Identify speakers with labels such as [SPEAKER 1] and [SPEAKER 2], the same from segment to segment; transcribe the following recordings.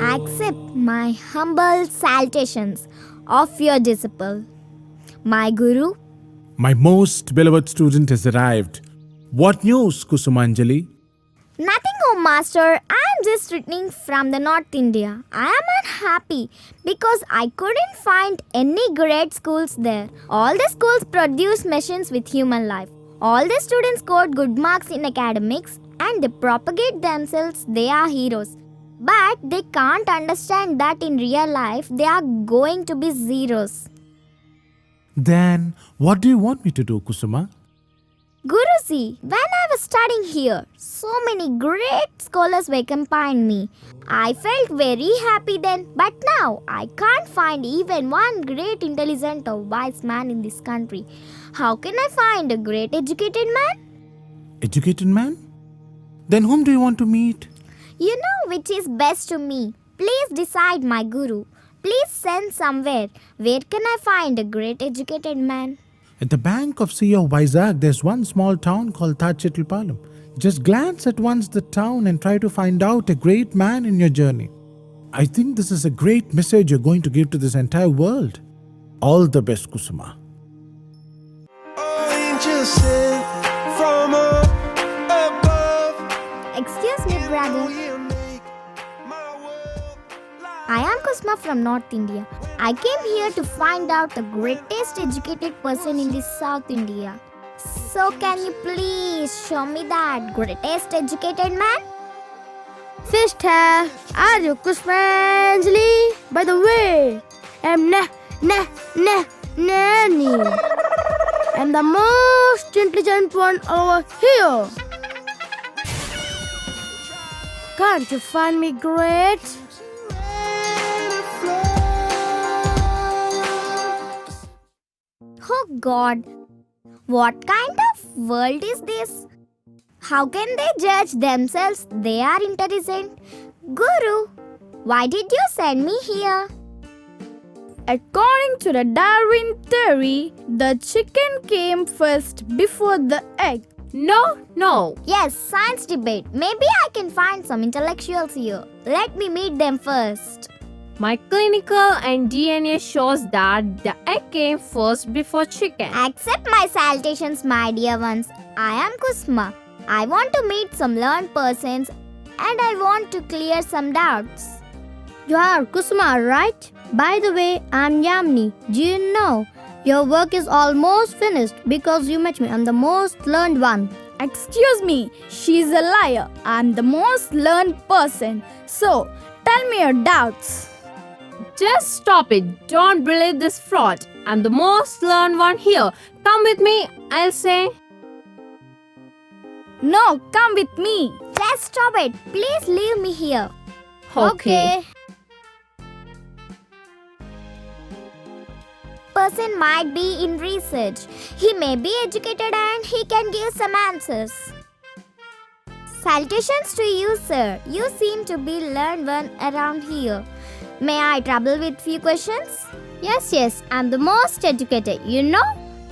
[SPEAKER 1] Accept my humble salutations of your disciple, my Guru.
[SPEAKER 2] My most beloved student has arrived. What news, Kusumanjali?
[SPEAKER 1] Nothing, oh master. I am just returning from the North India. I am unhappy because I couldn't find any great schools there. All the schools produce machines with human life. All the students scored good marks in academics and they propagate themselves. They are heroes. But they can't understand that in real life they are going to be zeros.
[SPEAKER 2] Then, what do you want me to do, Kusuma?
[SPEAKER 1] Guruji, when I was studying here, so many great scholars were accompanying me. I felt very happy then, but now I can't find even one great intelligent or wise man in this country. How can I find a great educated man?
[SPEAKER 2] Educated man? Then whom do you want to meet?
[SPEAKER 1] You know which is best to me. Please decide, my Guru. Please send somewhere. Where can I find a great educated man?
[SPEAKER 2] At the bank of Sea of Vizag, there's one small town called Tachitlapalam. Just glance at once the town and try to find out a great man in your journey. I think this is a great message you're going to give to this entire world. All the best, Kusuma.
[SPEAKER 3] Angels sent from above.
[SPEAKER 1] Excuse me, brother.
[SPEAKER 3] Will make my world like
[SPEAKER 1] I am Kusma from North India. I came here to find out the greatest educated person in this South India. So can you please show me that greatest educated man?
[SPEAKER 4] Fist hair. Are you Kusmanjali? By the way, I'm Nanny. I'm the most intelligent one over here. Can't you find me great?
[SPEAKER 1] Oh God, what kind of world is this? How can they judge themselves they are intelligent? Guru, why did you send me here?
[SPEAKER 4] According to the Darwin theory, the chicken came first before the egg.
[SPEAKER 5] No.
[SPEAKER 1] Yes, science debate. Maybe I can find some intellectuals here. Let me meet them first.
[SPEAKER 5] My clinical and DNA shows that the egg came first before chicken.
[SPEAKER 1] Accept my salutations, my dear ones. I am Kusma. I want to meet some learned persons and I want to clear some doubts.
[SPEAKER 4] You are Kusuma, right? By the way, I'm Yamni. Do you know? Your work is almost finished because you met me. I'm the most learned one.
[SPEAKER 6] Excuse me, she's a liar. I'm the most learned person. So, tell me your doubts.
[SPEAKER 5] Just stop it. Don't believe this fraud. I'm the most learned one here. Come with me, I'll say.
[SPEAKER 6] No, come with me.
[SPEAKER 1] Just stop it. Please leave me here.
[SPEAKER 5] Okay.
[SPEAKER 1] Person might be in research. He may be educated and he can give some answers. Salutations to you, sir. You seem to be learned one around here. May I trouble with few questions?
[SPEAKER 4] Yes, I'm the most educated. You know,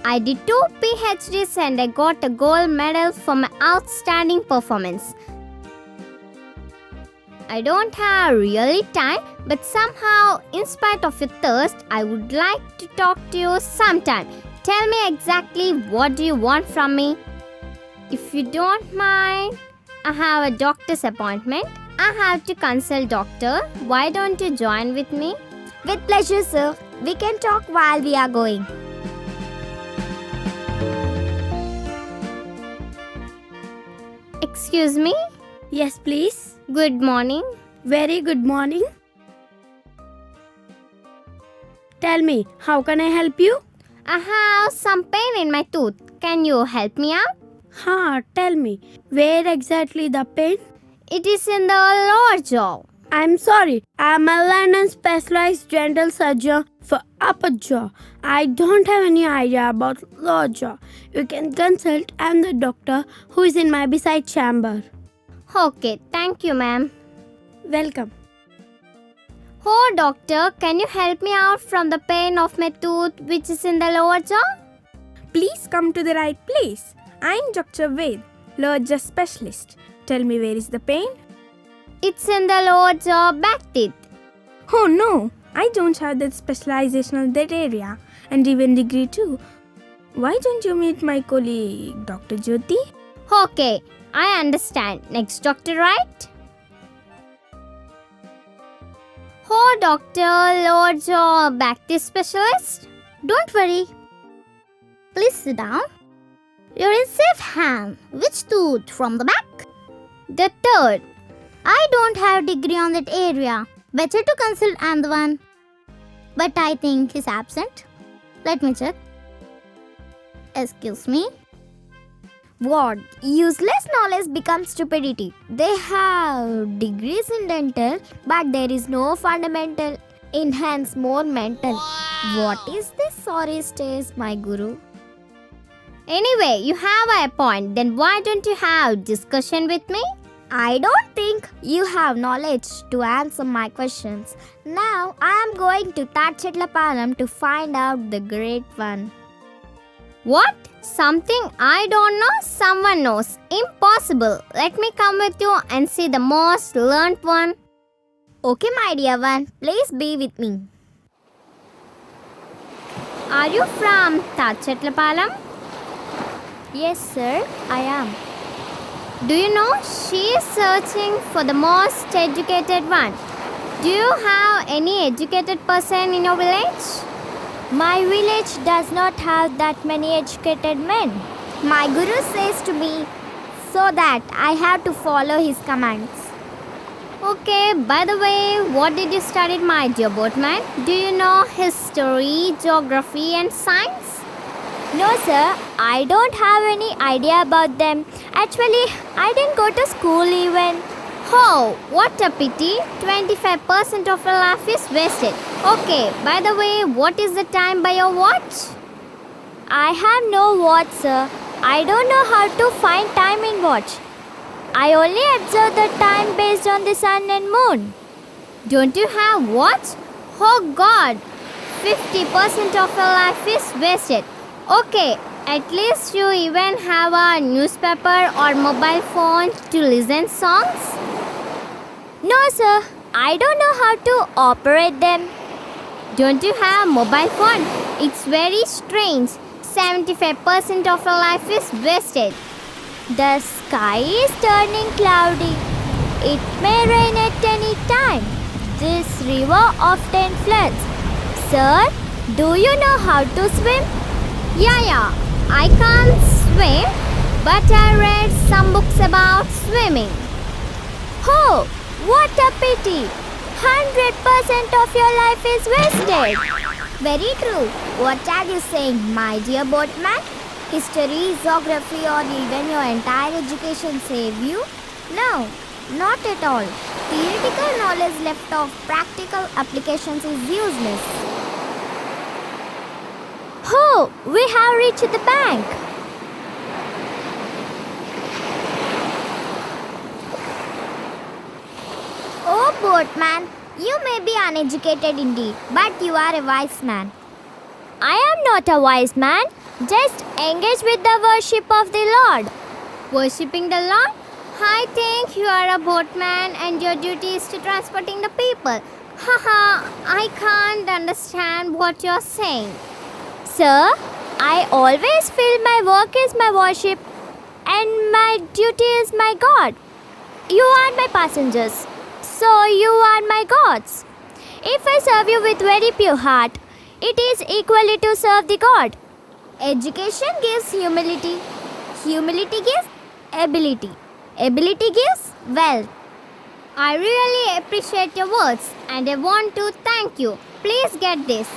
[SPEAKER 4] I did 2 PhDs and I got a gold medal for my outstanding performance. I don't have really time, but somehow, in spite of your thirst, I would like to talk to you sometime. Tell me exactly what do you want from me. If you don't mind, I have a doctor's appointment. I have to consult doctor. Why don't you join with me?
[SPEAKER 1] With pleasure, sir. We can talk while we are going.
[SPEAKER 4] Excuse me?
[SPEAKER 6] Yes, please.
[SPEAKER 4] Good morning.
[SPEAKER 6] Very good morning. Tell me, how can I help you?
[SPEAKER 4] I have some pain in my tooth. Can you help me out?
[SPEAKER 6] Tell me, where exactly the pain?
[SPEAKER 4] It is in the lower jaw.
[SPEAKER 6] I'm sorry, I'm a London specialized dental surgeon for upper jaw. I don't have any idea about lower jaw. You can consult. I'm the doctor who is in my beside chamber.
[SPEAKER 4] Okay, thank you, ma'am.
[SPEAKER 6] Welcome.
[SPEAKER 4] Oh, doctor, can you help me out from the pain of my tooth which is in the lower jaw?
[SPEAKER 6] Please come to the right place. I'm Dr. Ved. Lower specialist. Tell me, where is the pain?
[SPEAKER 4] It's in the lower jaw back teeth.
[SPEAKER 6] Oh no, I don't have that specialization in that area, and even degree too. Why don't you meet my colleague, Dr. Jyoti?
[SPEAKER 4] Okay, I understand. Next doctor, right? Oh, doctor, lower jaw back teeth specialist.
[SPEAKER 1] Don't worry. Please sit down. You're in safe hand. Which tooth from the back?
[SPEAKER 4] The third.
[SPEAKER 1] I don't have degree on that area. Better to consult Andwan. But I think he's absent. Let me check. Excuse me. What? Useless knowledge becomes stupidity. They have degrees in dental, but there is no fundamental. Enhance more mental. What is this sorry stays, my guru?
[SPEAKER 4] Anyway, you have a point. Then why don't you have discussion with me?
[SPEAKER 1] I don't think you have knowledge to answer my questions. Now I am going to Tachitlapalam to find out the great one.
[SPEAKER 4] What? Something I don't know, someone knows. Impossible. Let me come with you and see the most learnt one.
[SPEAKER 1] Okay, my dear one, please be with me.
[SPEAKER 4] Are you from Tachitlapalam?
[SPEAKER 1] Yes, sir, I am.
[SPEAKER 4] Do you know she is searching for the most educated one? Do you have any educated person in your village?
[SPEAKER 1] My village does not have that many educated men. My guru says to me so that I have to follow his commands.
[SPEAKER 4] Okay, by the way, what did you study, my dear boatman? Do you know history, geography and science?
[SPEAKER 1] No, sir, I don't have any idea about them. Actually, I didn't go to school even.
[SPEAKER 4] Oh, what a pity. 25% of your life is wasted. Okay, by the way, what is the time by your watch?
[SPEAKER 1] I have no watch, sir. I don't know how to find time in watch. I only observe the time based on the sun and moon.
[SPEAKER 4] Don't you have watch? Oh God, 50% of your life is wasted. Okay, at least you even have a newspaper or mobile phone to listen songs?
[SPEAKER 1] No, sir. I don't know how to operate them.
[SPEAKER 4] Don't you have mobile phone? It's very strange. 75% of your life is wasted.
[SPEAKER 1] The sky is turning cloudy. It may rain at any time. This river often floods. Sir, do you know how to swim?
[SPEAKER 4] Yeah, I can't swim, but I read some books about swimming.
[SPEAKER 1] Oh, what a pity! 100% of your life is wasted. Very true. What are you saying, my dear boatman? History, geography, or even your entire education save you? No, not at all. Theoretical knowledge left off practical applications is useless. Oh, we have reached the bank. Oh, boatman, you may be uneducated indeed, but you are a wise man. I am not a wise man. Just engage with the worship of the Lord.
[SPEAKER 4] Worshipping the Lord? I think you are a boatman and your duty is to transporting the people. Haha, I can't understand what you're saying.
[SPEAKER 1] Sir, I always feel my work is my worship and my duty is my God. You are my passengers, so you are my gods. If I serve you with very pure heart, it is equally to serve the God. Education gives humility. Humility gives ability. Ability gives wealth.
[SPEAKER 4] I really appreciate your words and I want to thank you. Please get this.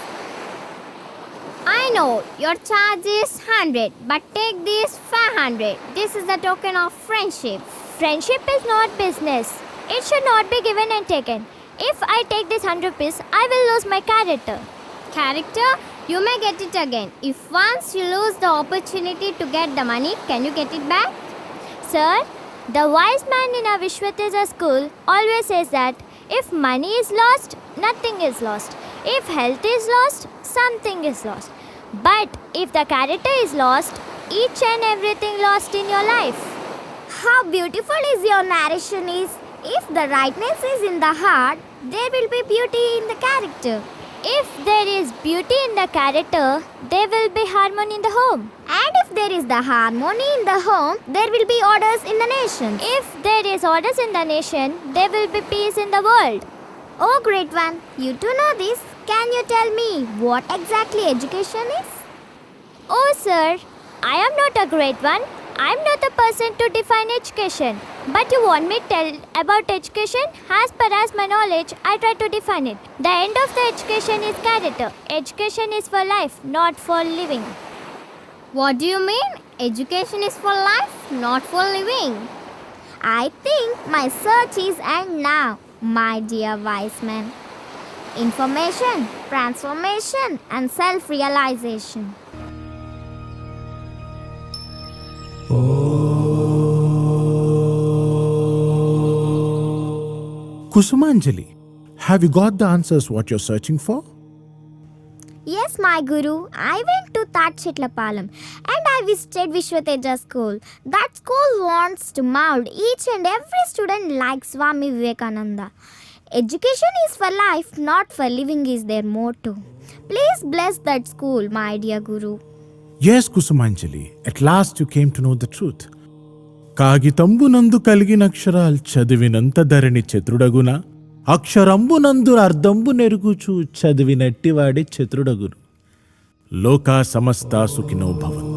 [SPEAKER 4] I know your charge is 100, but take this 500. This is a token of friendship.
[SPEAKER 1] Friendship is not business. It should not be given and taken. If I take this 100 rupees, I will lose my character.
[SPEAKER 4] Character? You may get it again. If once you lose the opportunity to get the money, can you get it back?
[SPEAKER 1] Sir, the wise man in our Vishwateja school always says that if money is lost, nothing is lost. If health is lost, something is lost. But if the character is lost, each and everything lost in your life. How beautiful is your narration is. If the rightness is in the heart, there will be beauty in the character.
[SPEAKER 4] If there is beauty in the character, there will be harmony in the home.
[SPEAKER 1] And if there is the harmony in the home, there will be orders in the nation.
[SPEAKER 4] If there is orders in the nation, there will be peace in the world.
[SPEAKER 1] Oh, great one, you too know this. Can you tell me what exactly education is?
[SPEAKER 4] Oh, sir, I am not a great one. I am not the person to define education. But you want me to tell about education? As per as my knowledge, I try to define it. The end of the education is character. Education is for life, not for living. What do you mean? Education is for life, not for living.
[SPEAKER 1] I think my search is end now, my dear wise man. Information, transformation, and self-realization.
[SPEAKER 2] Kusumanjali, have you got the answers what you're searching for?
[SPEAKER 1] Yes, my Guru. I went to Tatchitlapalam and I visited Vishwateja school. That school wants to mold each and every student like Swami Vivekananda. Education is for life, not for living is their motto. Please bless that school, my dear Guru.
[SPEAKER 2] Yes, Kusumanjali, at last you came to know the truth. కాగితంబునందు కలిగిన అక్షరాల్ చదివినంత ధరణి చతురుడగున అక్షరంబునందు అర్ధంబు నెరుగుచు చదివినట్టివాడే చతురుడగును లోకా సమస్త సుఖినో భవంతు.